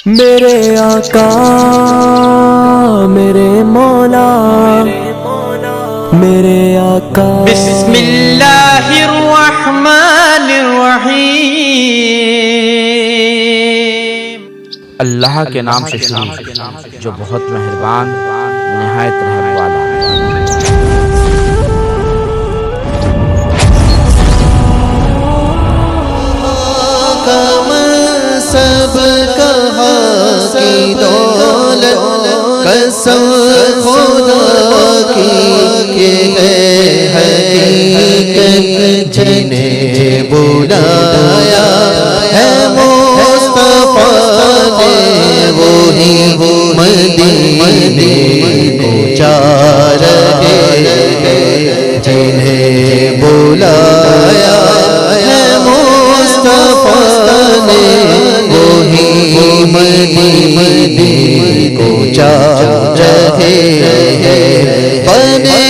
میرے آقا میرے مولا میرے آقا بسم اللہ الرحمن الرحیم۔ اللہ کے نام سے شروع جو بہت مہربان نہایت رحم والا ہے۔ سب کہا کی دولت قسم خدا کی کہ ہے حقیقت جنہیں بلایا ہے مصطفیٰ نے وہی مدینے کو جا رہے ہیں جنہیں بلایا ہے مصطفیٰ نے وہی مدینے کو جا رہے ہیں بنے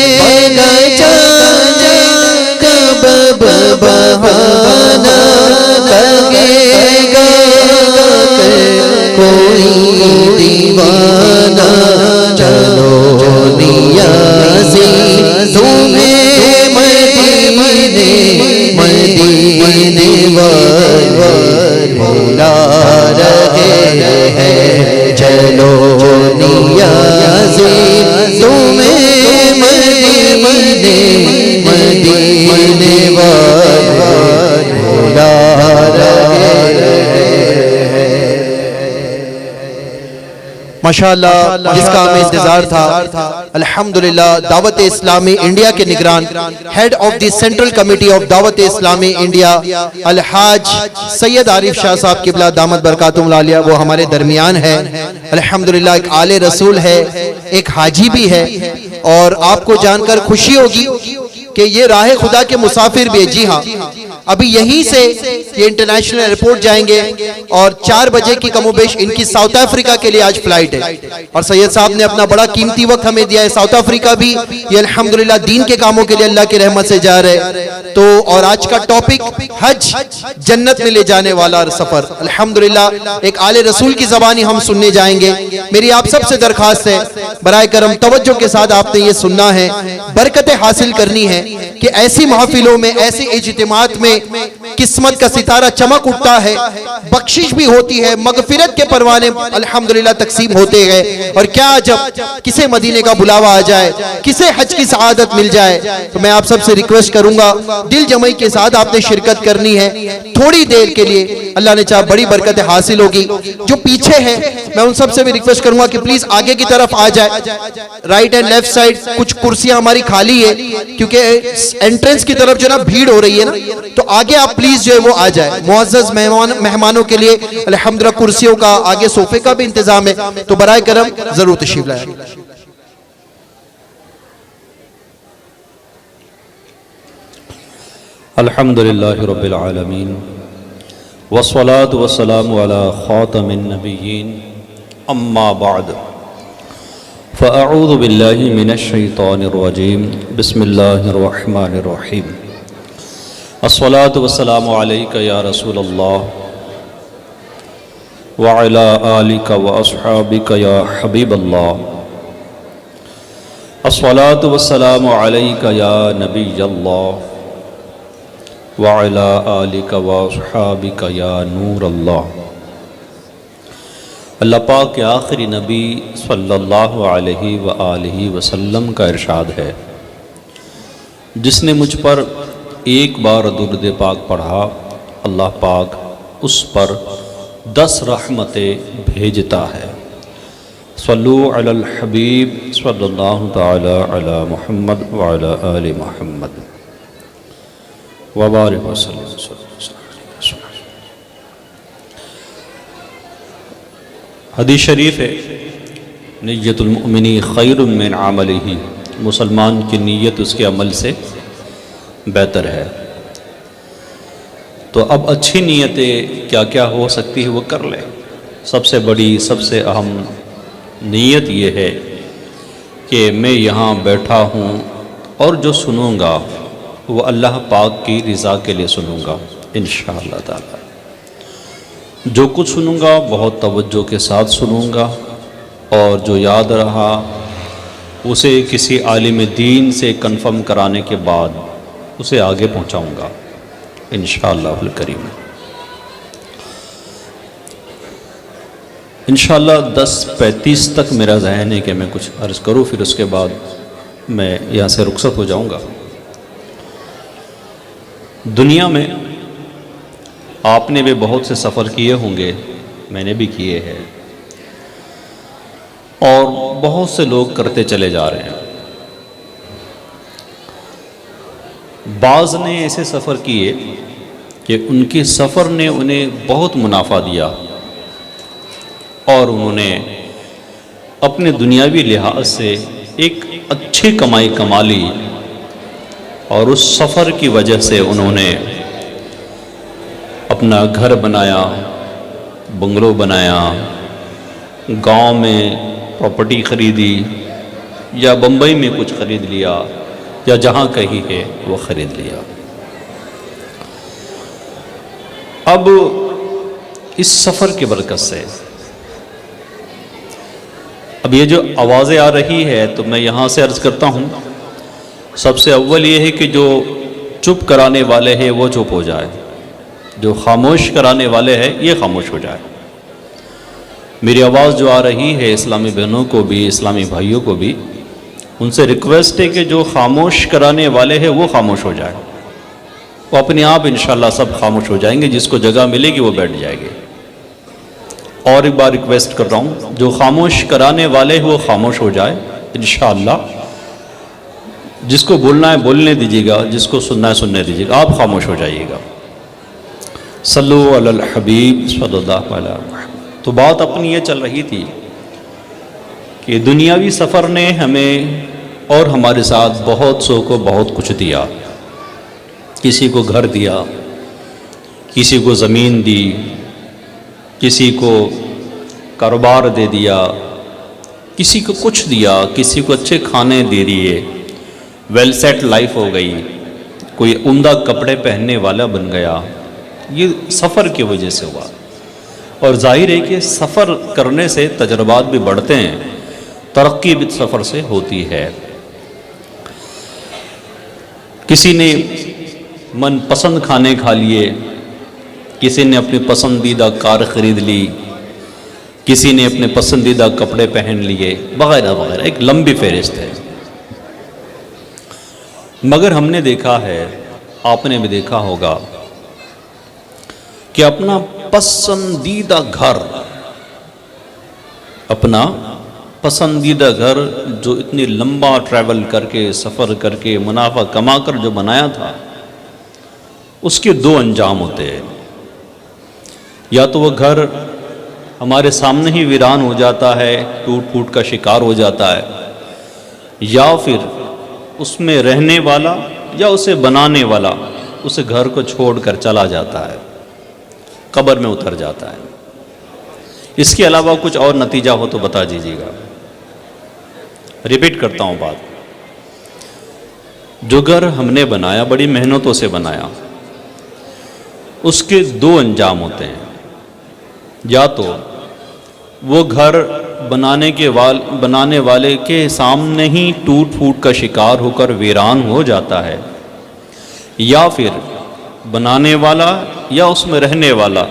گا کب بہانا لگے گا کوئی دیوانہ چلو نیازی تمہیں مدینے بلا رہے ہیں چلو نیازی تمہیں مدینے بلا رہے ہیں۔ ماشاءاللہ جس کا ہمیں انتظار تھا الحمدللہ دعوت اسلامی انڈیا کے نگران head of the central committee of دعوت اسلامی انڈیا الحاج سید عارف شاہ صاحب قبلہ دامت برکاتہم العالیہ وہ ہمارے درمیان ہے۔ الحمدللہ ایک آل رسول ہے، ایک حاجی بھی ہے، اور آپ کو جان کر خوشی ہوگی کہ یہ راہ خدا کے مسافر بھی ہے۔ جی ہاں، ابھی یہیں سے یہ انٹرنیشنل ایئرپورٹ جائیں گے اور 4 بجے کی کم و بیش ان کی ساؤتھ افریقہ کے لیے آج فلائٹ ہے، اور سید صاحب نے اپنا بڑا قیمتی وقت ہمیں دیا ہے۔ ساؤتھ افریقہ بھی یہ الحمدللہ دین کے کاموں کے لیے اللہ کی رحمت سے جا رہے تو، اور آج کا ٹاپک حج، جنت میں لے جانے والا سفر۔ الحمدللہ ایک آل رسول کی زبانی ہم سننے جائیں گے۔ میری آپ سب سے درخواست ہے برائے کرم توجہ کے ساتھ آپ نے یہ سننا ہے، برکتیں حاصل کرنی ہے کہ ایسی محفلوں میں، ایسے اجتماعات میں قسمت کا ستارہ چمک اٹھتا ہے، بخشش بھی ہوتی ہے، مغفرت کے پروانے الحمدللہ تقسیم ہوتے ہیں، اور کیا جب کسے مدینے کا بلاوا آ جائے، کسے حج کی سعادت مل جائے۔ تو میں آپ سب سے ریکویسٹ کروں گا دل جمعی کے ساتھ آپ نے شرکت کرنی ہے، تھوڑی دیر کے لیے اللہ نے چاہا بڑی برکتیں حاصل ہوگی۔ جو پیچھے ہیں میں ان سب سے بھی ریکویسٹ کروں گا کہ پلیز آگے کی طرف آ جائے، رائٹ اینڈ لیفٹ سائڈ کچھ کرسیاں ہماری خالی ہے کیونکہ انٹرنس کی طرف جو نا بھیڑ ہو رہی ہے نا، تو آگے آپ پلیز جو ہے وہ آ جائے۔ معزز مہمانوں کے لیے الحمدللہ کرسیوں کا، آگے صوفے کا بھی انتظام ہے، تو برائے کرم ضرور تشریف لائیں۔ الحمدللہ رب العالمین والصلاة والسلام علی خاتم النبیین اما بعد فاعوذ باللہ من الشیطان الرجیم بسم اللہ الرحمن الرحیم الصلاة والسلام علیک یا رسول اللہ وعلی آلک واصحابک یا حبیب اللہ الصلاة والسلام علیک یا نبی اللہ وعلی آلک واصحابک یا نور اللہ۔ اللہ پاک کے آخری نبی صلی اللہ علیہ وآلہ وسلم کا ارشاد ہے، جس نے مجھ پر ایک بار درود پاک پڑھا اللہ پاک اس پر 10 رحمتیں بھیجتا ہے۔ صلو علی الحبیب صلی اللہ تعالی علی محمد وعلی آل محمد وبارک وسلم۔ حدیث شریف ہے، نیت المؤمنی خیر من عملہ، مسلمان کی نیت اس کے عمل سے بہتر ہے۔ تو اب اچھی نیتیں کیا کیا ہو سکتی ہے وہ کر لیں۔ سب سے بڑی، سب سے اہم نیت یہ ہے کہ میں یہاں بیٹھا ہوں اور جو سنوں گا وہ اللہ پاک کی رضا کے لیے سنوں گا انشاءاللہ تعالی۔ جو کچھ سنوں گا بہت توجہ کے ساتھ سنوں گا، اور جو یاد رہا اسے کسی عالم دین سے کنفرم کرانے کے بعد اسے آگے پہنچاؤں گا انشاءاللہ الکریم۔ انشاءاللہ 10:35 تک میرا ذہن ہے کہ میں کچھ عرض کروں، پھر اس کے بعد میں یہاں سے رخصت ہو جاؤں گا۔ دنیا میں آپ نے بھی بہت سے سفر کیے ہوں گے، میں نے بھی کیے ہیں، اور بہت سے لوگ کرتے چلے جا رہے ہیں۔ بعض نے ایسے سفر کیے کہ ان کے سفر نے انہیں بہت منافع دیا، اور انہوں نے اپنے دنیاوی لحاظ سے ایک اچھی کمائی کما لی، اور اس سفر کی وجہ سے انہوں نے اپنا گھر بنایا، بنگلو بنایا، گاؤں میں پراپرٹی خریدی، یا بمبئی میں کچھ خرید لیا، یا جہاں کہیں ہے وہ خرید لیا۔ اب اس سفر کی برکت سے اب یہ جو آوازیں آ رہی ہے تو میں یہاں سے عرض کرتا ہوں، سب سے اول یہ ہے کہ جو چپ کرانے والے ہیں وہ چپ ہو جائے، جو خاموش کرانے والے ہیں یہ خاموش ہو جائے۔ میری آواز جو آ رہی ہے اسلامی بہنوں کو بھی، اسلامی بھائیوں کو بھی، ان سے ریکویسٹ ہے کہ جو خاموش کرانے والے ہیں وہ خاموش ہو جائے، وہ اپنے آپ انشاءاللہ سب خاموش ہو جائیں گے، جس کو جگہ ملے گی وہ بیٹھ جائے گے۔ اور ایک بار ریکویسٹ کر رہا ہوں، جو خاموش کرانے والے ہیں وہ خاموش ہو جائے انشاءاللہ، جس کو بولنا ہے بولنے دیجیے گا، جس کو سننا ہے سننے دیجیے گا، آپ خاموش ہو جائیے گا۔ صلو علی الحبیب صلی اللہ علیہ وسلم۔ تو بات اپنی یہ چل رہی تھی کہ دنیاوی سفر نے ہمیں اور ہمارے ساتھ بہت سو کو بہت کچھ دیا، کسی کو گھر دیا، کسی کو زمین دی، کسی کو کاروبار دے دیا، کسی کو کچھ دیا، کسی کو اچھے کھانے دے دیے، ویل سیٹ لائف ہو گئی، کوئی عمدہ کپڑے پہننے والا بن گیا۔ یہ سفر کی وجہ سے ہوا، اور ظاہر ہے کہ سفر کرنے سے تجربات بھی بڑھتے ہیں، ترقی بھی سفر سے ہوتی ہے۔ کسی نے من پسند کھانے کھا لیے، کسی نے اپنی پسندیدہ کار خرید لی، کسی نے اپنے پسندیدہ کپڑے پہن لیے، وغیرہ وغیرہ، ایک لمبی فہرست ہے۔ مگر ہم نے دیکھا ہے، آپ نے بھی دیکھا ہوگا کہ اپنا پسندیدہ گھر، اپنا پسندیدہ گھر جو اتنی لمبا ٹریول کر کے، سفر کر کے، منافع کما کر جو بنایا تھا، اس کے دو انجام ہوتے ہیں۔ یا تو وہ گھر ہمارے سامنے ہی ویران ہو جاتا ہے، ٹوٹ پھوٹ کا شکار ہو جاتا ہے، یا پھر اس میں رہنے والا یا اسے بنانے والا اسے گھر کو چھوڑ کر چلا جاتا ہے، قبر میں اتر جاتا ہے۔ اس کے علاوہ کچھ اور نتیجہ ہو تو بتا دیجیے گا۔ ریپیٹ کرتا ہوں بات، جو گھر ہم نے بنایا، بڑی محنتوں سے بنایا، اس کے دو انجام ہوتے ہیں۔ یا تو وہ گھر بنانے والے کے سامنے ہی ٹوٹ پھوٹ کا شکار ہو کر ویران ہو جاتا ہے، یا پھر بنانے والا یا اس میں رہنے والا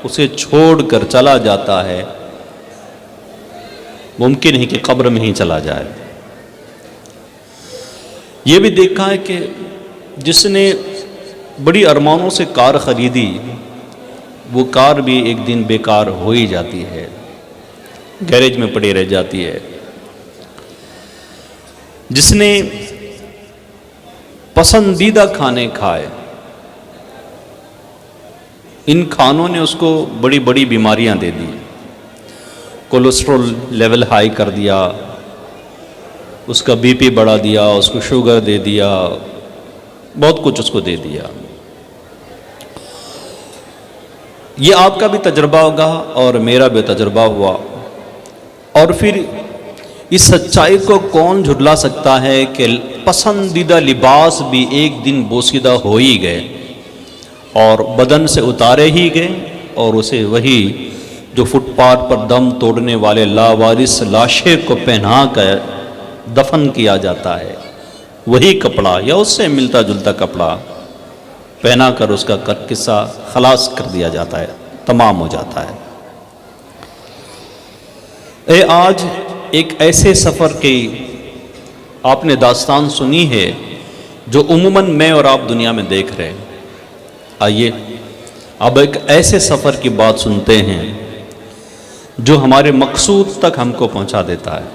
اسے چھوڑ کر چلا جاتا ہے، ممکن ہے کہ قبر میں ہی چلا جائے۔ یہ بھی دیکھا ہے کہ جس نے بڑی ارمانوں سے کار خریدی، وہ کار بھی ایک دن بیکار ہو ہی جاتی ہے، گیرج میں پڑی رہ جاتی ہے۔ جس نے پسندیدہ کھانے کھائے، ان کھانوں نے اس کو بڑی بڑی بیماریاں دے دی، کولیسٹرول لیول ہائی کر دیا، اس کا بی پی بڑھا دیا، اس کو شوگر دے دیا، بہت کچھ اس کو دے دیا۔ یہ آپ کا بھی تجربہ ہوگا اور میرا بھی تجربہ ہوا۔ اور پھر اس سچائی کو کون جھٹلا سکتا ہے کہ پسندیدہ لباس بھی ایک دن بوسیدہ ہو ہی گئے اور بدن سے اتارے ہی گئے اور اسے وہی جو فٹ پاتھ پر دم توڑنے والے لاوارث لاشیں کو پہنا کر دفن کیا جاتا ہے، وہی کپڑا یا اس سے ملتا جلتا کپڑا پہنا کر اس کا قصہ خلاص کر دیا جاتا ہے، تمام ہو جاتا ہے۔ آج ایک ایسے سفر کی آپ نے داستان سنی ہے جو عموماً میں اور آپ دنیا میں دیکھ رہے ہیں۔ آئیے اب ایک ایسے سفر کی بات سنتے ہیں جو ہمارے مقصود تک ہم کو پہنچا دیتا ہے،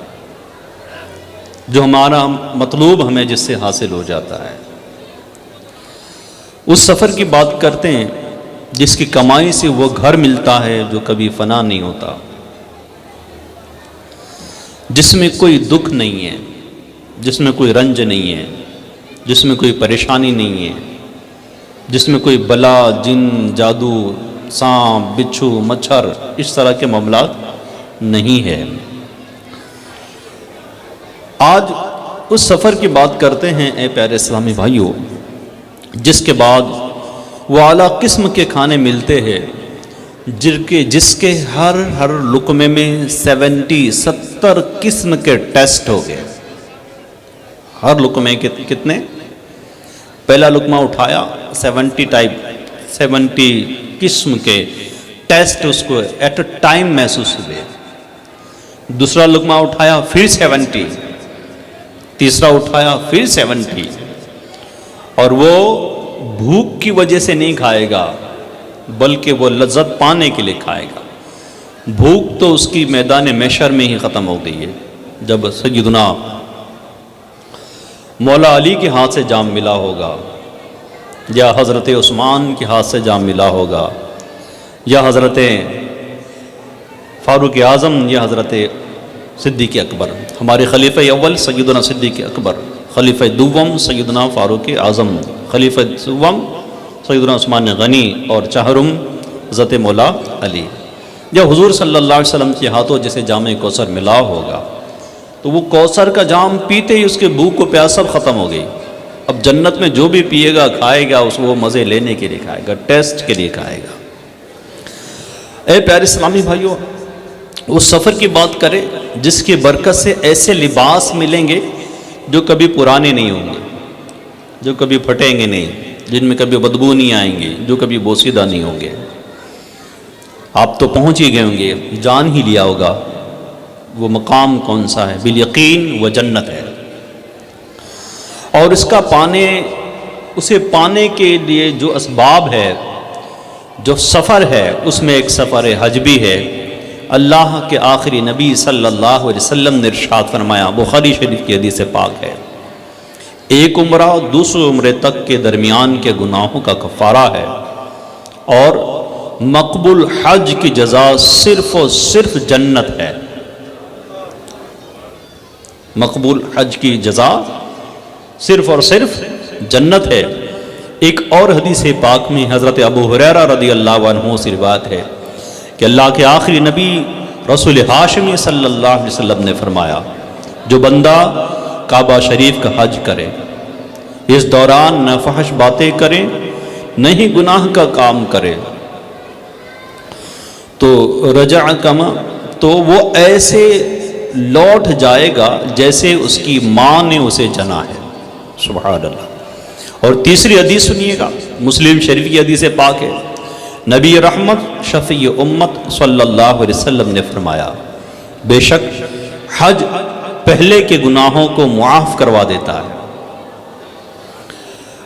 جو ہمارا مطلوب ہمیں جس سے حاصل ہو جاتا ہے۔ اس سفر کی بات کرتے ہیں جس کی کمائی سے وہ گھر ملتا ہے جو کبھی فنا نہیں ہوتا، جس میں کوئی دکھ نہیں ہے، جس میں کوئی رنج نہیں ہے، جس میں کوئی پریشانی نہیں ہے، جس میں کوئی بلا، جن، جادو، سانپ، بچھو، مچھر اس طرح کے معاملات نہیں ہے۔ آج اس سفر کی بات کرتے ہیں اے پیارے اسلامی بھائیوں، جس کے بعد وہ اعلیٰ قسم کے کھانے ملتے ہیں جس کے ہر لقمے میں 70 قسم کے ٹیسٹ ہو گئے۔ ہر لقمے کے کتنے؟ پہلا لقمہ اٹھایا 70 قسم کے ٹیسٹ اس کو ایٹ اے ٹائم محسوس ہوئے۔ دوسرا لقمہ اٹھایا پھر 70، تیسرا اٹھایا پھر 70، اور وہ بھوک کی وجہ سے نہیں کھائے گا بلکہ وہ لذت پانے کے لیے کھائے گا۔ بھوک تو اس کی میدان محشر میں ہی ختم ہو گئی ہے، جب سیدنا مولا علی کے ہاتھ سے جام ملا ہوگا، یا حضرت عثمان کے ہاتھ سے جام ملا ہوگا، یا حضرت فاروق اعظم یا حضرت صدیق اکبر، ہمارے خلیفہ اول سیدنا صدیق اکبر، خلیفہ دوم سیدنا فاروق اعظم، خلیفہ دوم سیدنا عثمان غنی، اور چہرم حضرت مولا علی، یا حضور صلی اللہ علیہ وسلم کے ہاتھوں جسے جام کوثر ملا ہوگا، تو وہ کوثر کا جام پیتے ہی اس کے بھوک کو پیاس سب ختم ہو گئی۔ اب جنت میں جو بھی پیے گا کھائے گا اس وہ مزے لینے کے لیے کھائے گا، ٹیسٹ کے لیے کھائے گا۔ اے پیارے اسلامی بھائیوں، اس سفر کی بات کریں جس کی برکت سے ایسے لباس ملیں گے جو کبھی پرانے نہیں ہوں گے، جو کبھی پھٹیں گے نہیں، جن میں کبھی بدبو نہیں آئیں گے، جو کبھی بوسیدہ نہیں ہوں گے۔ آپ تو پہنچ ہی گئے ہوں گے، جان ہی لیا ہوگا وہ مقام کون سا ہے، بالیقین وہ جنت ہے، اور اس کا اسے پانے کے لیے جو اسباب ہے، جو سفر ہے، اس میں ایک سفر حج بھی ہے۔ اللہ کے آخری نبی صلی اللہ علیہ وسلم نے ارشاد فرمایا، بخاری شریف کی حدیث پاک ہے، ایک عمرہ دوسرے عمرے تک کے درمیان کے گناہوں کا کفارہ ہے، اور مقبول حج کی جزا صرف اور صرف جنت ہے۔ مقبول حج کی جزا صرف اور صرف جنت ہے۔ ایک اور حدیث پاک میں حضرت ابو ہریرہ رضی اللہ عنہ سے روایت ہے کہ اللہ کے آخری نبی رسول ہاشمی صلی اللہ علیہ وسلم نے فرمایا، جو بندہ کعبہ شریف کا حج کرے، اس دوران نہ فحش باتیں کرے نہ ہی گناہ کا کام کرے، تو رجع کما، تو وہ ایسے لوٹ جائے گا جیسے اس کی ماں نے اسے جنا ہے۔ سبحان اللہ۔ اور تیسری حدیث سنیے گا، مسلم شریف کی حدیث پاک ہے، نبی رحمت شفیع امت صلی اللہ علیہ وسلم نے فرمایا، بے شک حج پہلے کے گناہوں کو معاف کروا دیتا ہے۔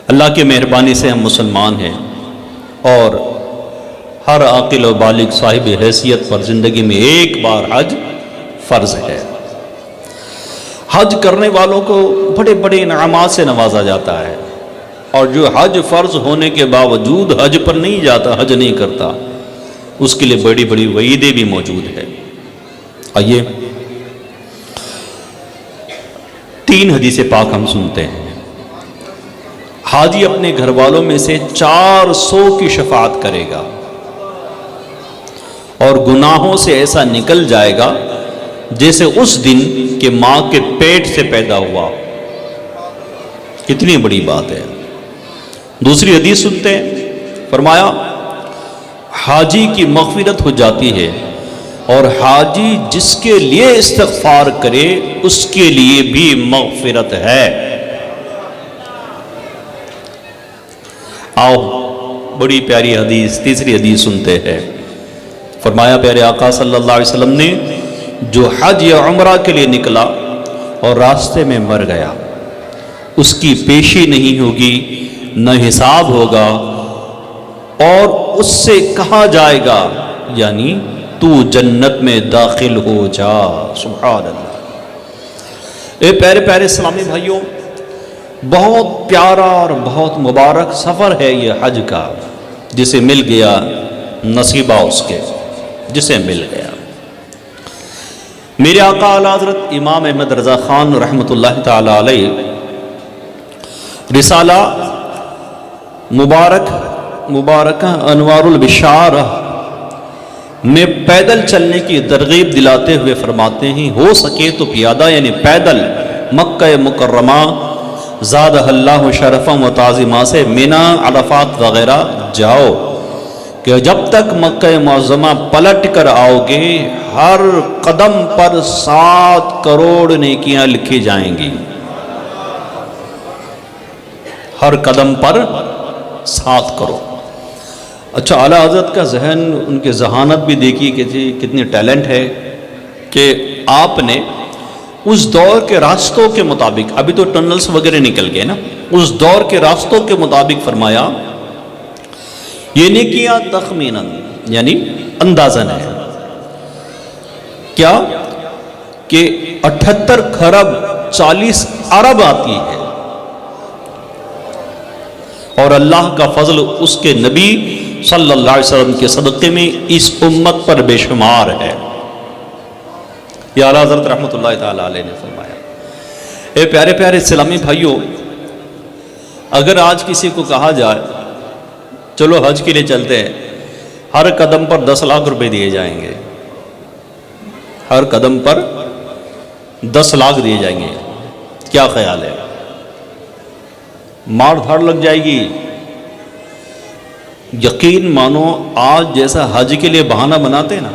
اللہ کی مہربانی سے ہم مسلمان ہیں، اور ہر عاقل و بالغ صاحب حیثیت پر زندگی میں ایک بار حج فرض ہے۔ حج کرنے والوں کو بڑے بڑے انعامات سے نوازا جاتا ہے، اور جو حج فرض ہونے کے باوجود حج پر نہیں جاتا، حج نہیں کرتا، اس کے لیے بڑی بڑی وعیدیں بھی موجود ہے۔ آئیے 3 حدیث پاک ہم سنتے ہیں۔ حاجی اپنے گھر والوں میں سے 400 کی شفاعت کرے گا، اور گناہوں سے ایسا نکل جائے گا جیسے اس دن کہ ماں کے پیٹ سے پیدا ہوا۔ کتنی بڑی بات ہے۔ دوسری حدیث سنتے ہیں، فرمایا حاجی کی مغفرت ہو جاتی ہے، اور حاجی جس کے لیے استغفار کرے اس کے لیے بھی مغفرت ہے۔ آؤ بڑی پیاری حدیث، تیسری حدیث سنتے ہیں۔ فرمایا پیارے آقا صلی اللہ علیہ وسلم نے، جو حج یا عمرہ کے لیے نکلا اور راستے میں مر گیا، اس کی پیشی نہیں ہوگی، نہ حساب ہوگا، اور اس سے کہا جائے گا یعنی تو جنت میں داخل ہو جا۔ سبحان اللہ۔ اے پیارے پیارے اسلامی بھائیوں، بہت پیارا اور بہت مبارک سفر ہے یہ حج کا، جسے مل گیا نصیبہ اس کے، جسے مل گیا۔ میرے آقا اعلی حضرت امام احمد رضا خان رحمۃ اللہ تعالی علیہ رسالہ مبارکہ انوار البشارہ میں پیدل چلنے کی ترغیب دلاتے ہوئے فرماتے ہیں، ہو سکے تو پیادہ یعنی پیدل مکہ مکرمہ زادہ اللہ شرفا و تعظیمہ سے منی، عرفات وغیرہ جاؤ، کہ جب تک مکہ معظمہ پلٹ کر آؤ گے ہر قدم پر 7 کروڑ نیکیاں لکھی جائیں گی۔ ہر قدم پر 7 کروڑ۔ اچھا، اعلیٰ حضرت کا ذہن، ان کے ذہانت بھی دیکھیے کہ کتنی ٹیلنٹ ہے، کہ آپ نے اس دور کے راستوں کے مطابق، ابھی تو ٹنلز وغیرہ نکل گئے نا، اس دور کے راستوں کے مطابق فرمایا یہ نیکیاں تخمیناً یعنی اندازاً ہے، کیا کہ 78 خرب 40 ارب آتی ہے، اور اللہ کا فضل اس کے نبی صلی اللہ علیہ وسلم کے صدقے میں اس امت پر بے شمار ہے۔ یہ اعلیٰ حضرت رحمۃ اللہ تعالیٰ علیہ نے فرمایا۔ اے پیارے پیارے اسلامی بھائیوں، اگر آج کسی کو کہا جائے چلو حج کے لیے چلتے ہیں، ہر قدم پر 10 لاکھ روپے دیے جائیں گے، ہر قدم پر 10 لاکھ دیے جائیں گے، کیا خیال ہے؟ مار دھاڑ لگ جائے گی؟ یقین مانو آج جیسا حج کے لیے بہانہ بناتے نا،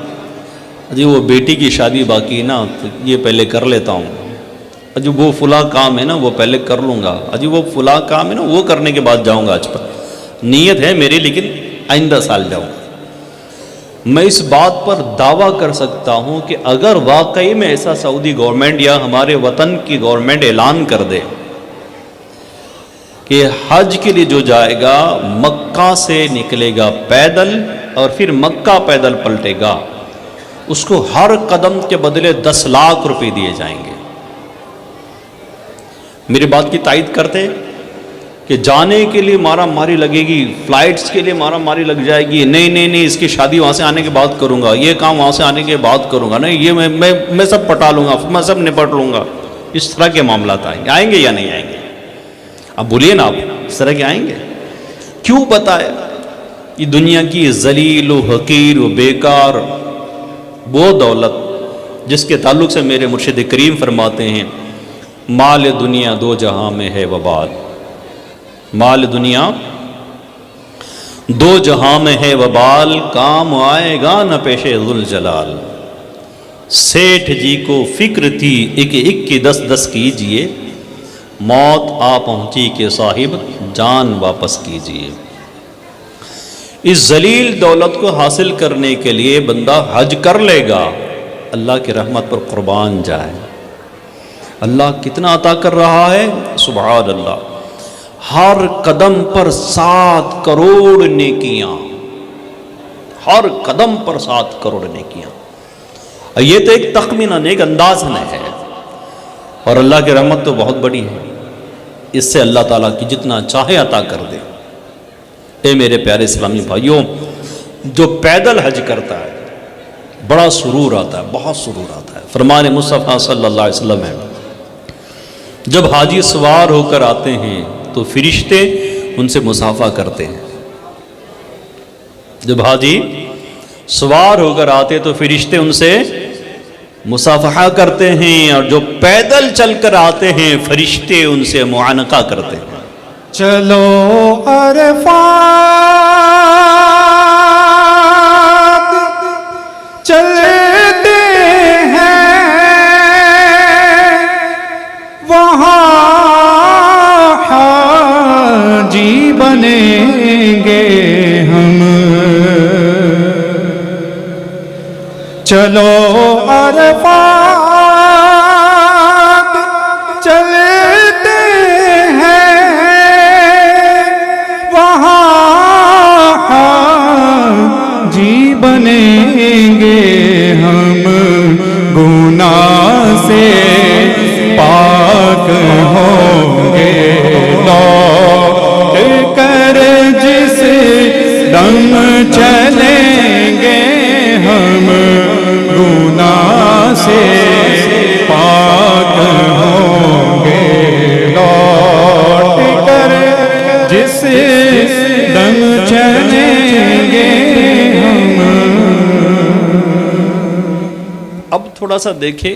جی وہ بیٹی کی شادی باقی نا تو یہ پہلے کر لیتا ہوں، جی وہ فلاں کام ہے نا وہ پہلے کر لوں گا، جی وہ فلاں کام ہے نا وہ کرنے کے بعد جاؤں گا حج پر، نیت ہے میری لیکن آئندہ سال جاؤں گا۔ میں اس بات پر دعویٰ کر سکتا ہوں کہ اگر واقعی میں ایسا سعودی گورنمنٹ یا ہمارے وطن کی گورنمنٹ اعلان کر دے کہ حج کے لیے جو جائے گا مکہ سے نکلے گا پیدل اور پھر مکہ پیدل پلٹے گا، اس کو ہر قدم کے بدلے 10 لاکھ روپے دیے جائیں گے۔ میری بات کی تائید کرتے کہ جانے کے لیے مارا ماری لگے گی، فلائٹس کے لیے مارا ماری لگ جائے گی، نہیں اس کی شادی وہاں سے آنے کے بعد کروں گا، یہ کام وہاں سے آنے کے بعد کروں گا، نہیں یہ میں سب پٹا لوں گا، میں سب نپٹ لوں گا، اس طرح کے معاملات آئیں گے یا نہیں آئیں گے؟ اب بولیے نا، آپ اس طرح کے آئیں گے؟ کیوں پتہ ہے؟ یہ دنیا کی ذلیل و حقیر و بیکار وہ دولت جس کے تعلق سے میرے مرشد کریم فرماتے ہیں، مال دنیا 2 جہاں میں ہے وبال، مال دنیا 2 جہاں میں ہے وبال، کام آئے گا نہ پیش ذوالجلال۔ سیٹھ جی کو فکر تھی 1 کی 10 کیجئے، موت آ پہنچی کہ صاحب جان واپس کیجئے۔ اس ذلیل دولت کو حاصل کرنے کے لیے بندہ حج کر لے گا، اللہ کی رحمت پر قربان جائے۔ اللہ کتنا عطا کر رہا ہے، سبحان اللہ، ہر قدم پر 7 کروڑ نیکیاں، ہر قدم پر 7 کروڑ نیکیاں۔ یہ تو ایک تخمینہ، ایک اندازہ ہے، اور اللہ کی رحمت تو بہت بڑی ہے، اس سے اللہ تعالیٰ کی جتنا چاہے عطا کر دے۔ اے میرے پیارے اسلامی بھائیوں، جو پیدل حج کرتا ہے بڑا سرور آتا ہے، بہت سرور آتا ہے۔ فرمان مصطفیٰ صلی اللہ علیہ وسلم ہے، جب حاجی سوار ہو کر آتے ہیں تو فرشتے ان سے مصافحہ کرتے ہیں، جب حاجی سوار ہو کر آتے تو فرشتے ان سے مصافحہ کرتے ہیں، اور جو پیدل چل کر آتے ہیں فرشتے ان سے معانقہ کرتے ہیں۔ چلو عرفات چلتے ہیں وہاں حاجی بنیں گے ہم، چلو عرفات چلتے ہیں وہاں حاجی بنیں گے ہم، گناہ سے پاک ہوں گے لوٹ کر جس دم چلیں گے ہم، گناہ سے پاک ہوں گے لوٹ کر جس دم چلیں گے ہم۔ اب تھوڑا سا دیکھیں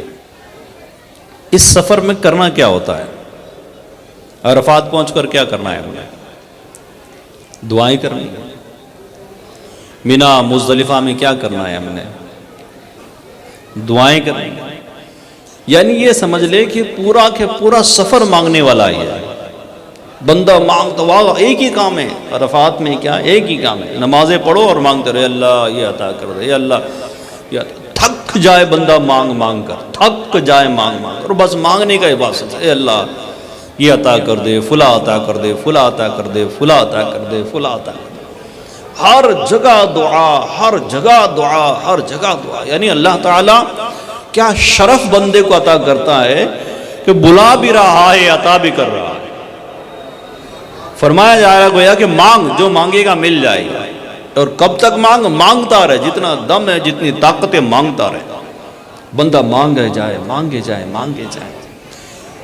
اس سفر میں کرنا کیا ہوتا ہے، عرفات پہنچ کر کیا کرنا ہے ہمیں؟ دعائیں کرنی ہے۔ مینا مزدلفہ میں کیا کرنا ہے ہم نے؟ دعائیں کرنی ہے۔ یعنی یہ سمجھ لے کہ پورا سفر مانگنے والا ہی ہے، بندہ مانگتا ہوا ایک ہی کام ہے عرفات میں، کیا ایک ہی کام ہے، نمازیں پڑھو اور مانگتے رہے اللہ یہ عطا کر دے، اللہ یہ عطا۔ تھک جائے بندہ مانگ مانگ کر، تھک جائے مانگ مانگ کر، بس مانگنے کا عبادت ہے، اے اللہ یہ عطا کر دے، فلاں عطا کر دے، فلاں عطا کر دے، فلاں عطا کر دے، فلاں عطا کر دے۔ ہر جگہ دعا، ہر جگہ دعا، ہر جگہ دعا۔ یعنی اللہ تعالیٰ کیا شرف بندے کو عطا کرتا ہے کہ بلا بھی رہا ہے، عطا بھی کر رہا ہے۔ فرمایا جا رہا ہے گویا کہ مانگ، جو مانگے گا مل جائے گا، اور کب تک مانگتا رہے، جتنا دم ہے جتنی طاقت ہے مانگتا رہے، بندہ مانگے جائے مانگے جائے مانگے جائے۔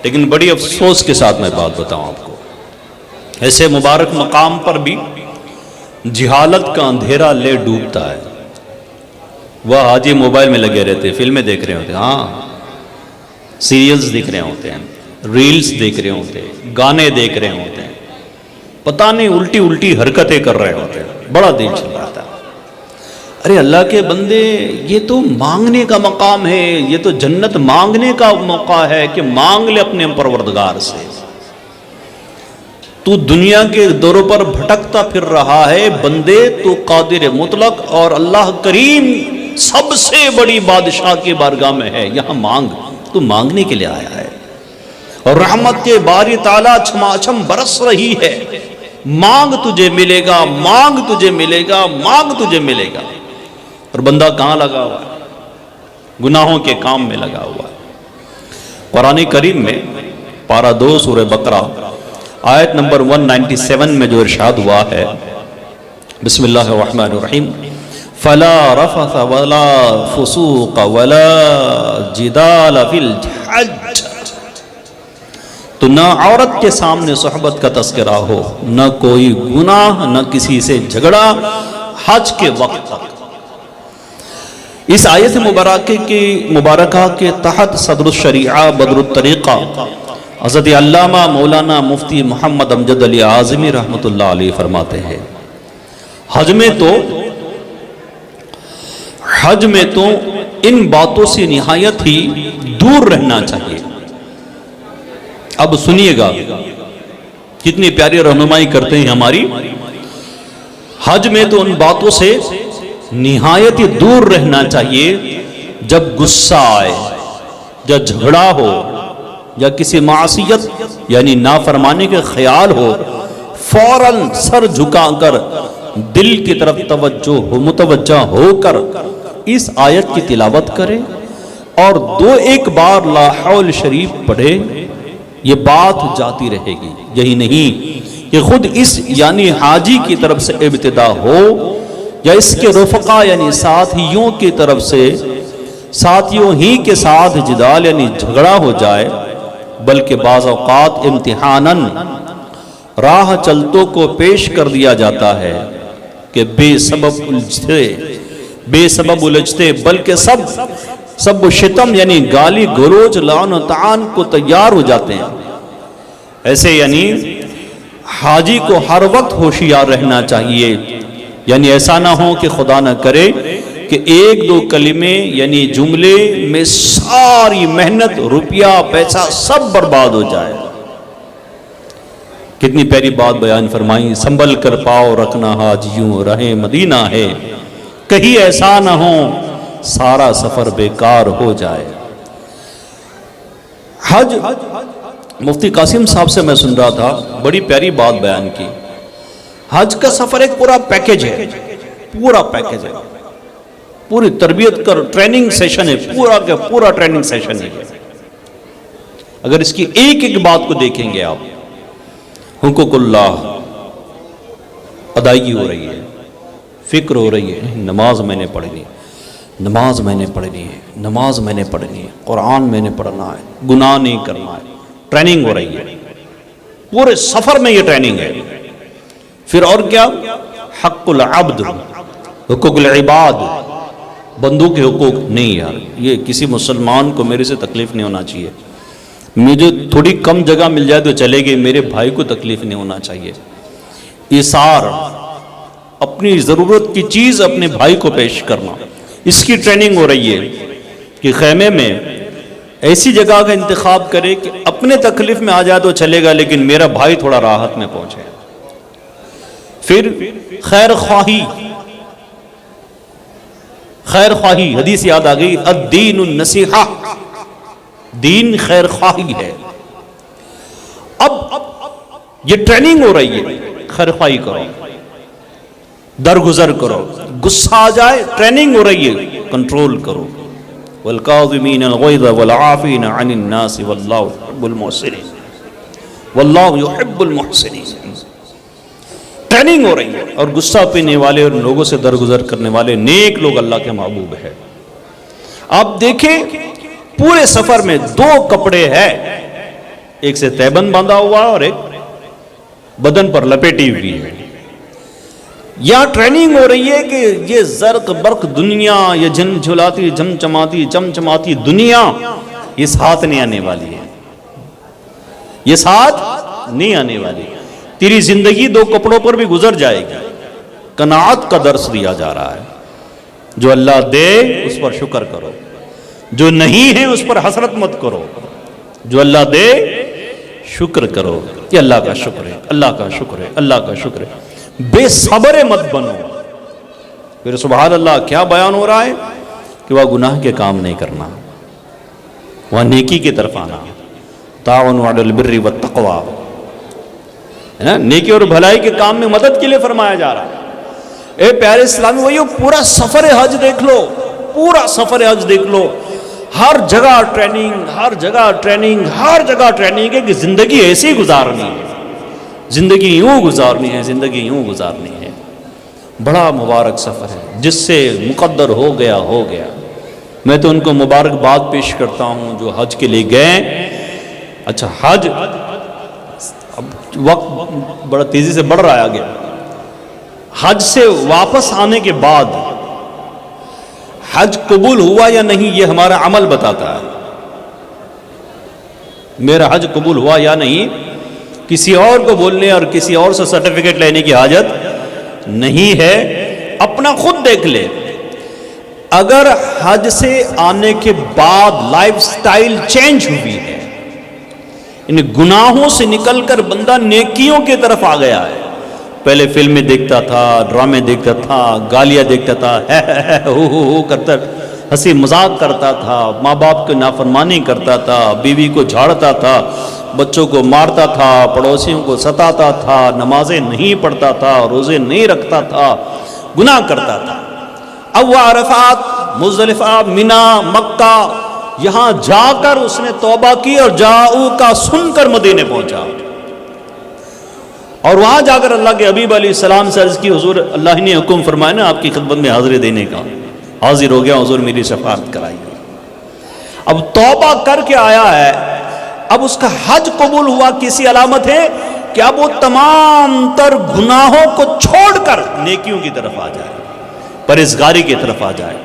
لیکن بڑی افسوس کے ساتھ میں بات بتاؤں آپ کو، ایسے مبارک مقام پر بھی جہالت کا اندھیرا لے ڈوبتا ہے۔ وہ حاجی موبائل میں لگے رہتے، فلمیں دیکھ رہے ہوتے ہیں، ہاں سیریلز دیکھ رہے ہوتے ہیں، ریلز دیکھ رہے ہوتے ہیں، گانے دیکھ رہے ہوتے ہیں، پتہ نہیں الٹی الٹی حرکتیں کر رہے ہوتے ہیں، بڑا دل چل رہا تھا۔ ارے اللہ کے بندے، یہ تو مانگنے کا مقام ہے، یہ تو جنت مانگنے کا موقع ہے کہ مانگ لے اپنے پروردگار سے۔ تو دنیا کے دوروں پر بھٹکتا پھر رہا ہے بندے، تو قادر مطلق اور اللہ کریم سب سے بڑی بادشاہ کے بارگاہ میں ہے، یہاں مانگ، تو مانگنے کے لیے آیا ہے، اور رحمت کے باری تعالیٰ چھماچھم برس رہی ہے۔ مانگ تجھے ملے گا، مانگ تجھے ملے گا، مانگ تجھے ملے گا۔ اور بندہ کہاں لگا ہوا ہے؟ گناہوں کے کام میں لگا ہوا ہے۔ قرآن کریم میں پارہ 2 سورہ بقرہ آیت نمبر 197 میں جو ارشاد ہوا ہے، بسم اللہ الرحمن الرحیم، فَلَا رَفَثَ وَلَا فُسُوقَ وَلَا جِدَالَ فِي الْحَجِّ۔ تو نہ عورت کے سامنے صحبت کا تذکرہ ہو، نہ کوئی گناہ، نہ کسی سے جھگڑا حج کے وقت تک۔ اس آیت مبارکہ کے تحت صدر الشریعہ بدر الطریقہ حضرت علامہ مولانا مفتی محمد امجد علی اعظمی رحمۃ اللہ علیہ فرماتے ہیں، حج میں تو ان باتوں سے نہایت ہی دور رہنا چاہیے۔ اب سنیے گا کتنی پیاری رہنمائی کرتے ہیں ہماری۔ حج میں تو ان باتوں سے نہایت ہی دور رہنا چاہیے، جب غصہ آئے، جب جھگڑا ہو، یا کسی معصیت یعنی نافرمانی کے خیال ہو، فوراً سر جھکا کر دل کی طرف متوجہ ہو کر اس آیت کی تلاوت کرے اور 2-1 بار لا حول شریف پڑھے، یہ بات جاتی رہے گی۔ یہی نہیں کہ خود اس یعنی حاجی کی طرف سے ابتدا ہو، یا اس کے رفقا یعنی ساتھیوں کی طرف سے ساتھیوں ہی کے ساتھ جدال یعنی جھگڑا ہو جائے، بلکہ بعض اوقات امتحاناً راہ چلتوں کو پیش کر دیا جاتا ہے کہ بے سبب الجھتے بلکہ سب شتم یعنی گالی گلوچ لعن و طعن کو تیار ہو جاتے ہیں۔ ایسے یعنی حاجی کو ہر وقت ہوشیار رہنا چاہیے، یعنی ایسا نہ ہو کہ خدا نہ کرے کہ ایک دو کلمے یعنی جملے میں ساری محنت، روپیہ، پیسہ سب برباد ہو جائے۔ کتنی پیاری بات بیان فرمائی، سنبھل کر پاؤ رکھنا حاجیوں رہے مدینہ ہے، کہیں ایسا نہ ہو سارا سفر بیکار ہو جائے۔ حج، مفتی قاسم صاحب سے میں سن رہا تھا، بڑی پیاری بات بیان کی۔ حج کا سفر ایک پورا پیکیج ہے، پورا پیکیج ہے، پوری تربیت کر ٹریننگ سیشن ہے، پورا کا پورا ٹریننگ سیشن ہے۔ اگر اس کی ایک ایک بات کو دیکھیں گے آپ، حقوق اللہ ادائیگی ہو رہی ہے، فکر ہو رہی ہے، نماز میں نے پڑھنی ہے، نماز میں نے پڑھنی ہے، نماز میں نے پڑھنی ہے، قرآن میں نے پڑھنا ہے، گناہ نہیں کرنا ہے، ٹریننگ ہو رہی ہے، پورے سفر میں یہ ٹریننگ ہے۔ پھر اور کیا؟ حق العبد، حقوق العباد، بندوں کے حقوق نہیں یار، یہ کسی مسلمان کو میرے سے تکلیف نہیں ہونا چاہیے، مجھے تھوڑی کم جگہ مل جائے تو چلے گی، میرے بھائی کو تکلیف نہیں ہونا چاہیے۔ ایثار، اپنی ضرورت کی چیز اپنے بھائی کو پیش کرنا، اس کی ٹریننگ ہو رہی ہے کہ خیمے میں ایسی جگہ کا انتخاب کرے کہ اپنے تکلیف میں آ جائے تو چلے گا لیکن میرا بھائی تھوڑا راحت میں پہنچے۔ پھر خیر خواہی، خیر خواہی، حدیث یاد آ گئی، الدین النصیحہ، دین خیر خواہی ہے۔ اب یہ ٹریننگ ہو رہی ہے، خیر خواہی کرو، درگزر کرو، غصہ آ جائے ٹریننگ ہو رہی ہے، کنٹرول کرو۔ والکاظمین الغیظ والعافین عن الناس واللہ یحب المحسنین، واللہ یحب المحسنین۔ ٹریننگ ہو رہی ہے، اور غصہ پینے والے اور لوگوں سے درگزر کرنے والے نیک لوگ اللہ کے محبوب ہیں۔ آپ دیکھیں پورے سفر میں دو کپڑے ہیں، ایک سے تیبند باندھا ہوا اور ایک بدن پر لپیٹی ہوئی ہے۔ یہاں ٹریننگ ہو رہی ہے کہ یہ زرق برق دنیا، یہ جھنجھلاتی چمچماتی چمچماتی دنیا، یہ ساتھ نہیں آنے والی ہے، یہ ساتھ نہیں آنے والی۔ تیری زندگی دو کپڑوں پر بھی گزر جائے گی۔ قناعت کا درس دیا جا رہا ہے، جو اللہ دے اس پر شکر کرو، جو نہیں ہے اس پر حسرت مت کرو، جو اللہ دے شکر کرو، یہ اللہ کا شکر ہے، اللہ کا شکر ہے، اللہ کا شکر ہے۔ بے صبر مت بنو۔ پھر سبحان اللہ کیا بیان ہو رہا ہے کہ وہ گناہ کے کام نہیں کرنا، وہ نیکی کی طرف آنا، تعاونوا علی البر والتقوی، ہے نا، نیکی اور بھلائی کے کام میں مدد کے لیے فرمایا جا رہا ہے۔ اے پیارے اسلامی بھائیو، پورا سفر حج دیکھ لو، پورا سفر حج دیکھ لو، ہر جگہ ٹریننگ، ہر جگہ ٹریننگ، ہر جگہ ٹریننگ ہے کہ زندگی ایسی گزارنی ہے، زندگی یوں گزارنی ہے، زندگی یوں گزارنی ہے۔ بڑا مبارک سفر ہے، جس سے مقدر ہو گیا ہو گیا۔ میں تو ان کو مبارکباد پیش کرتا ہوں جو حج کے لیے گئے۔ اچھا، حج اب وقت بڑا تیزی سے بڑھ رہا ہے آگے۔ حج سے واپس آنے کے بعد حج قبول ہوا یا نہیں یہ ہمارا عمل بتاتا ہے۔ میرا حج قبول ہوا یا نہیں کسی اور کو بولنے اور کسی اور سے سرٹیفکیٹ لینے کی حاجت نہیں ہے، اپنا خود دیکھ لے۔ اگر حج سے آنے کے بعد لائف سٹائل چینج ہوئی ہے، ان گناہوں سے نکل کر بندہ نیکیوں کی طرف آ گیا ہے، پہلے فلمیں دیکھتا تھا، ڈرامے دیکھتا تھا، گالیاں دیکھتا تھا، ہو کرتا ہنسی مذاق کرتا تھا، ماں باپ کی نافرمانی کرتا تھا، بیوی کو جھاڑتا تھا، بچوں کو مارتا تھا، پڑوسیوں کو ستاتا تھا، نمازیں نہیں پڑھتا تھا، روزے نہیں رکھتا تھا، گناہ کرتا تھا۔ اب وہ عرفات، مزدلفہ، منا، مکہ، یہاں جا کر اس نے توبہ کی اور جاؤ کا سن کر مدینے پہنچا، اور وہاں جا کر اللہ کے حبیب علیہ السلام سے عرض کی، حضور اللہ نے حکم فرمایا نا آپ کی خدمت میں حاضری دینے کا، حاضر ہو گیا حضور، میری شفاعت کرائیے۔ اب توبہ کر کے آیا ہے، اب اس کا حج قبول ہوا کسی علامت ہے کہ اب وہ تمام تر گناہوں کو چھوڑ کر نیکیوں کی طرف آ جائے، پرہیزگاری کی طرف آ جائے۔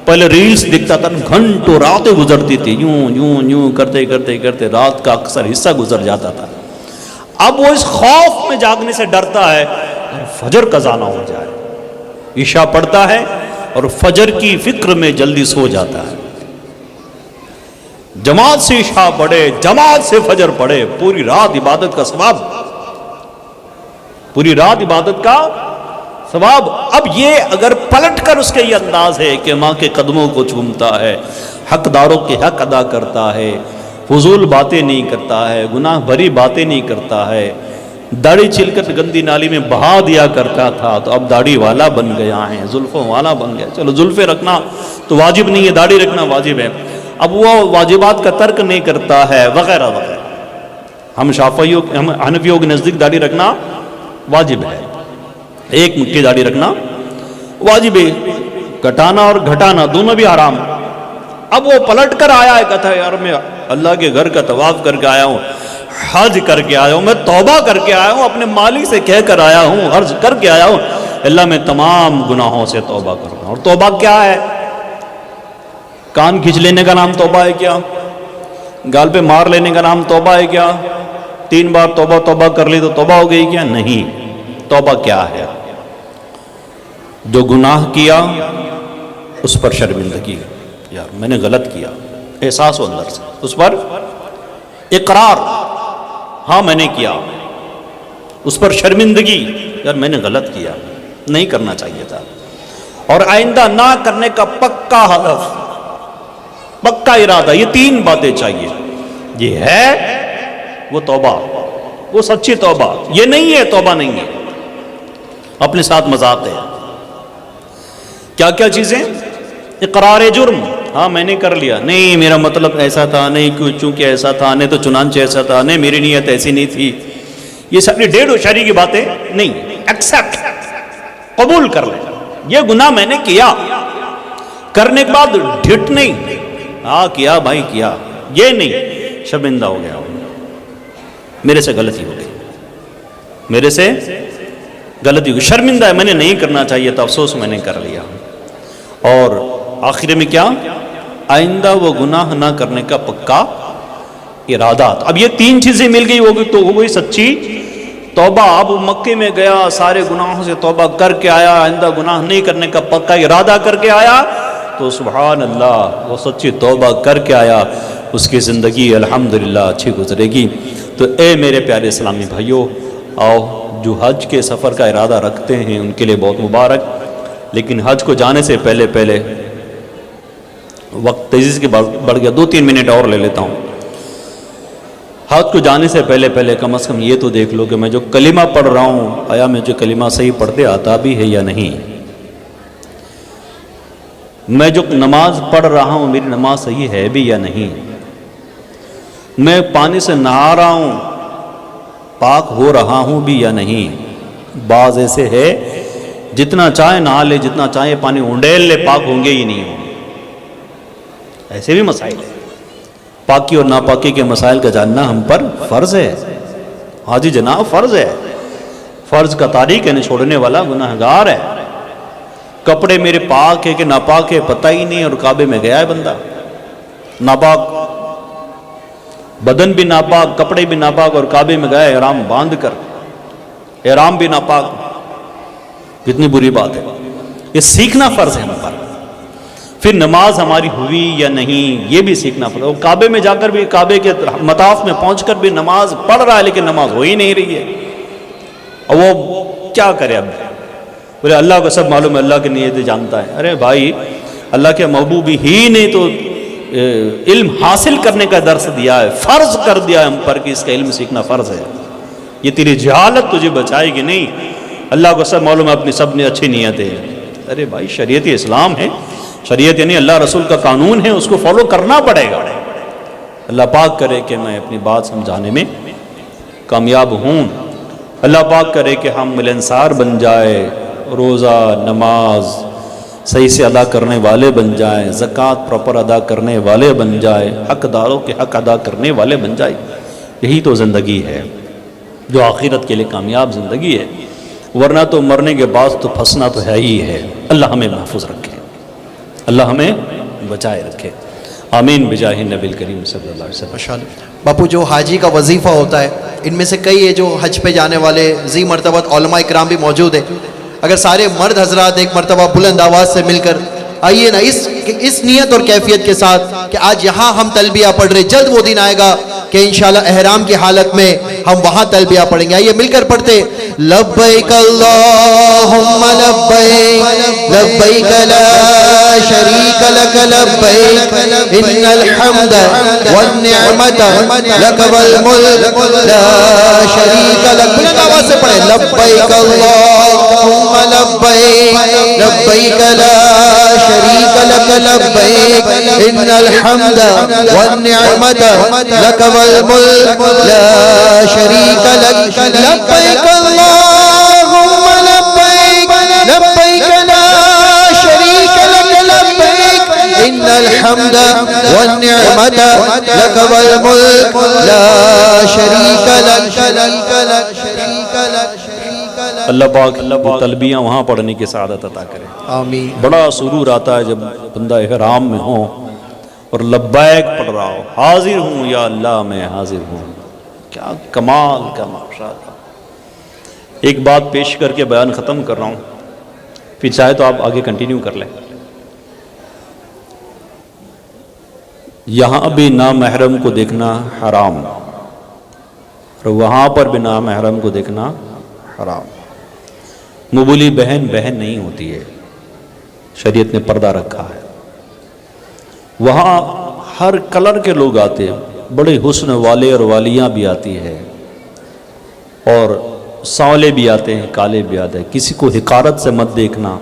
پہلے ریلز دکھتا تھا، گھنٹوں راتیں گزرتی تھی، یوں یوں یوں کرتے کرتے کرتے رات کا اکثر حصہ گزر جاتا تھا۔ اب وہ اس خوف میں جاگنے سے ڈرتا ہے فجر قضا نہ ہو جائے، عشاء پڑھتا ہے، اور فجر کی فکر میں جلدی سو جاتا ہے. جماعت سے عشاء پڑھے, جماعت سے فجر پڑھے, پوری رات عبادت کا ثواب, پوری رات عبادت کا ثواب. اب یہ اگر پلٹ کر اس کے یہ انداز ہے کہ ماں کے قدموں کو چومتا ہے, حقداروں کے حق ادا کرتا ہے, فضول باتیں نہیں کرتا ہے, گناہ بھری باتیں نہیں کرتا ہے, داڑھی چھیل کر گندی نالی میں بہا دیا کرتا تھا تو اب داڑھی والا بن گیا ہے, زلفوں والا بن گیا. چلو زلفیں رکھنا تو واجب نہیں ہے, داڑھی رکھنا واجب ہے. اب وہ واجبات کا ترک نہیں کرتا ہے وغیرہ وغیرہ. ہم حنفیوں کے نزدیک داڑھی رکھنا واجب ہے, ایک مٹھی داڑھی رکھنا واجب ہے, کٹانا اور گھٹانا دونوں بھی حرام. اب وہ پلٹ کر آیا ہے, کہتا ہے یار میں اللہ کے گھر کا طواف کر کے آیا ہوں, حج کر کے آیا ہوں, میں توبہ کر کے آیا ہوں, اپنے مالک سے کہہ کر آیا ہوں, عرض کر کے آیا ہوں, اللہ میں تمام گناہوں سے توبہ کروں. اور توبہ کیا ہے؟ کان کھینچ لینے کا نام توبہ ہے کیا؟ گال پہ مار لینے کا نام توبہ ہے کیا؟ 3 بار توبہ توبہ کر لی تو توبہ ہو گئی کیا؟ نہیں. توبہ کیا ہے؟ جو گناہ کیا اس پر شرمندگی, یار میں نے غلط کیا, احساس ہو اندر سے, اس پر اقرار, ہاں میں نے کیا, اس پر شرمندگی, یار میں نے غلط کیا, نہیں کرنا چاہیے تھا, اور آئندہ نہ کرنے کا پکا ہدف, پکا ارادہ. یہ 3 باتیں چاہیے. یہ ہے وہ توبہ, وہ سچی توبہ. یہ نہیں ہے توبہ نہیں ہے, اپنے ساتھ مذاق ہے. کیا کیا چیزیں؟ اقرار جرم, ہاں میں نے کر لیا, نہیں میرا مطلب ایسا تھا, نہیں چونکہ ایسا تھا, نہیں تو چنانچہ ایسا تھا, نہیں میری نیت ایسی نہیں تھی. یہ ساری 1.5 ہوشیاری کی باتیں نہیں. ایکسیپٹ, قبول کر لیں یہ گناہ میں نے کیا, کرنے کے بعد ڈھٹ نہیں, ہاں کیا بھائی کیا, یہ نہیں شرمندہ ہو گیا, میرے سے غلطی ہو گئی, میرے سے غلطی ہو گئی, شرمندہ ہے, میں نے نہیں کرنا چاہیے تھا, افسوس میں نے کر لیا. اور آخر میں کیا؟ آئندہ وہ گناہ نہ کرنے کا پکا ارادہ. اب یہ 3 چیزیں مل گئی ہوگی تو ہو گئی سچی توبہ. اب مکے میں گیا, سارے گناہوں سے توبہ کر کے آیا, آئندہ گناہ نہیں کرنے کا پکا ارادہ کر کے آیا, تو سبحان اللہ وہ سچی توبہ کر کے آیا, اس کی زندگی الحمدللہ اچھی گزرے گی. تو اے میرے پیارے اسلامی بھائیوں, آؤ جو حج کے سفر کا ارادہ رکھتے ہیں ان کے لیے بہت مبارک. لیکن حج کو جانے سے پہلے وقت تیزی سے بڑھ گیا, 2-3 منٹ اور لے لیتا ہوں. حج کو جانے سے پہلے کم از کم یہ تو دیکھ لو کہ میں جو کلمہ پڑھ رہا ہوں, آیا میں جو کلمہ صحیح پڑھتے آتا بھی ہے یا نہیں. میں جو نماز پڑھ رہا ہوں میری نماز صحیح ہے بھی یا نہیں. میں پانی سے نہا رہا ہوں, پاک ہو رہا ہوں بھی یا نہیں. بعض ایسے ہے جتنا چاہے نہا لے, جتنا چاہے پانی اونڈیل لے, پاک ہوں گے ہی نہیں ہوں گے. ایسے بھی مسائل ہیں. پاکی اور ناپاکی کے مسائل کا جاننا ہم پر فرض ہے. ہاں جی جناب فرض ہے. فرض کا تاریک یعنی چھوڑنے والا گناہگار ہے. کپڑے میرے پاک ہے کہ ناپاک ہے پتہ ہی نہیں, اور کعبے میں گیا ہے بندہ ناپاک, بدن بھی ناپاک, کپڑے بھی ناپاک, اور کعبے میں گیا احرام باندھ کر, احرام بھی ناپاک. کتنی بری بات ہے. یہ سیکھنا فرض ہے ہم پر. پھر نماز ہماری ہوئی یا نہیں یہ بھی سیکھنا پڑتا ہے. کعبے میں جا کر بھی, کعبے کے مطاف میں پہنچ کر بھی نماز پڑھ رہا ہے لیکن نماز ہو ہی نہیں رہی ہے. اور وہ کیا کرے اب؟ بولے اللہ کو سب معلوم ہے, اللہ کی نیتیں جانتا ہے. ارے بھائی اللہ کے محبوب ہی نے تو علم حاصل کرنے کا درس دیا ہے, فرض کر دیا ہے ہم پر کہ اس کا علم سیکھنا فرض ہے. یہ تیری جہالت تجھے بچائے گی نہیں. اللہ کو سب معلوم ہے, اپنی سب نے اچھی نیتیں. ارے بھائی شریعت اسلام ہے, شریعت یعنی اللہ رسول کا قانون ہے, اس کو فالو کرنا پڑے گا. اللہ پاک کرے کہ میں اپنی بات سمجھانے میں کامیاب ہوں. اللہ پاک کرے کہ ہم ملنسار بن جائے, روزہ نماز صحیح سے ادا کرنے والے بن جائیں, زکوٰۃ پراپر ادا کرنے والے بن جائیں, حقداروں کے حق ادا کرنے والے بن جائیں. یہی تو زندگی ہے جو آخرت کے لیے کامیاب زندگی ہے. ورنہ تو مرنے کے بعد تو پھنسنا تو ہے ہی ہے. اللہ ہمیں محفوظ رکھے, اللہ ہمیں بچائے رکھے. آمین بجاہ نبی کریم صلی اللہ علیہ وسلم. باپو جو حاجی کا وظیفہ ہوتا ہے, ان میں سے کئی ہے جو حج پہ جانے والے ذی مرتبت علماء اکرام بھی موجود ہے. اگر سارے مرد حضرات ایک مرتبہ بلند آواز سے مل کر آئیے نا اس نیت اور کیفیت کے ساتھ کہ آج یہاں ہم تلبیہ پڑھ رہے، جلد وہ دن آئے گا کہ انشاءاللہ احرام کی حالت میں ہم وہاں تلبیہ پڑھیں گے. آئیے مل کر پڑھتے لبیک اللہم لبیک لبیک لا شریک لک لبیک ان الحمد والنعمت لک والملک لا شریک لک. بلند آواز سے پڑھیں لبیک اللہم لبیک لبیک لا شریک لک لبیک ان الحمد والنعمت لک والملک لا شریک لک. لبیک اللہم لبیک لبیک لا شریک لک لبیک ان الحمد والنعمت لک والملک لا شریک لک. اللہ پاک تلبیاں وہاں پڑھنے کی سعادت عطا کرے. آمین. بڑا سرور آتا ہے جب بندہ احرام میں ہو اور لبیک پڑھ رہا ہو، حاضر ہوں یا اللہ میں حاضر ہوں. کیا کمال کا ماشاء اللہ. ایک بات پیش کر کے بیان ختم کر رہا ہوں، پھر چاہے تو آپ آگے کنٹینیو کر لیں. یہاں بھی نامحرم کو دیکھنا حرام اور وہاں پر بھی نامحرم کو دیکھنا حرام. مبولی بہن بہن نہیں ہوتی ہے، شریعت نے پردہ رکھا ہے. وہاں ہر کلر کے لوگ آتے ہیں، بڑے حسن والے اور والیاں بھی آتی ہے، اور سانولے بھی آتے ہیں، کالے بھی آتے ہیں. کسی کو حقارت سے مت دیکھنا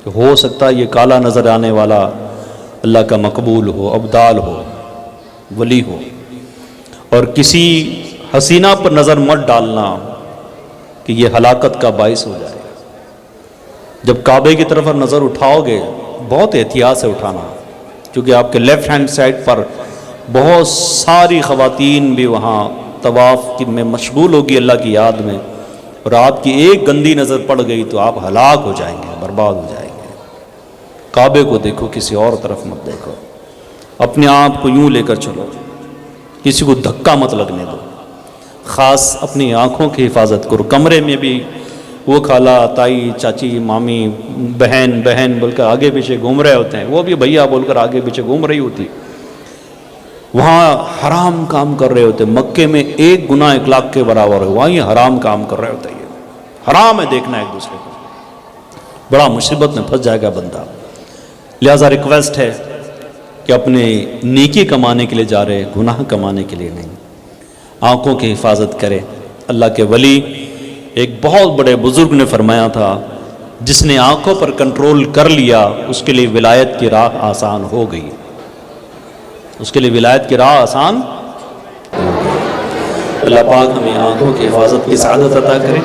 کہ ہو سکتا ہے یہ کالا نظر آنے والا اللہ کا مقبول ہو، ابدال ہو، ولی ہو. اور کسی حسینہ پر نظر مت ڈالنا کہ یہ ہلاکت کا باعث ہو جائے. جب کعبے کی طرف نظر اٹھاؤ گے بہت احتیاط سے اٹھانا، کیونکہ آپ کے لیفٹ ہینڈ سائڈ پر بہت ساری خواتین بھی وہاں طواف میں مشغول ہوگی اللہ کی یاد میں، اور آپ کی ایک گندی نظر پڑ گئی تو آپ ہلاک ہو جائیں گے، برباد ہو جائیں گے. کعبے کو دیکھو، کسی اور طرف مت دیکھو. اپنے آپ کو یوں لے کر چلو، کسی کو دھکا مت لگنے دو. خاص اپنی آنکھوں کی حفاظت کرو. کمرے میں بھی وہ خالہ، تائی، چاچی، مامی، بہن بول کر آگے پیچھے گھوم رہے ہوتے ہیں، وہ بھی بھیا بول کر آگے پیچھے گھوم رہی ہوتی. وہاں حرام کام کر رہے ہوتے. مکے میں ایک گناہ 1 لاکھ کے برابر ہے، وہاں یہ حرام کام کر رہے ہوتے. یہ حرام ہے دیکھنا ایک دوسرے کو، بڑا مصیبت میں پھنس جائے گا بندہ. لہذا ریکویسٹ ہے کہ اپنے نیکی کمانے کے لیے جا رہے، گناہ کمانے کے لیے نہیں. آنکھوں کی حفاظت کرے. اللہ کے ولی ایک بہت بڑے بزرگ نے فرمایا تھا، جس نے آنکھوں پر کنٹرول کر لیا اس کے لیے ولایت کی راہ آسان ہو گئی. اس کے لیے ولایت کی راہ آسان ہو گئی. اللہ پاک ہمیں آنکھوں کی حفاظت کی سعادت عطا کرے.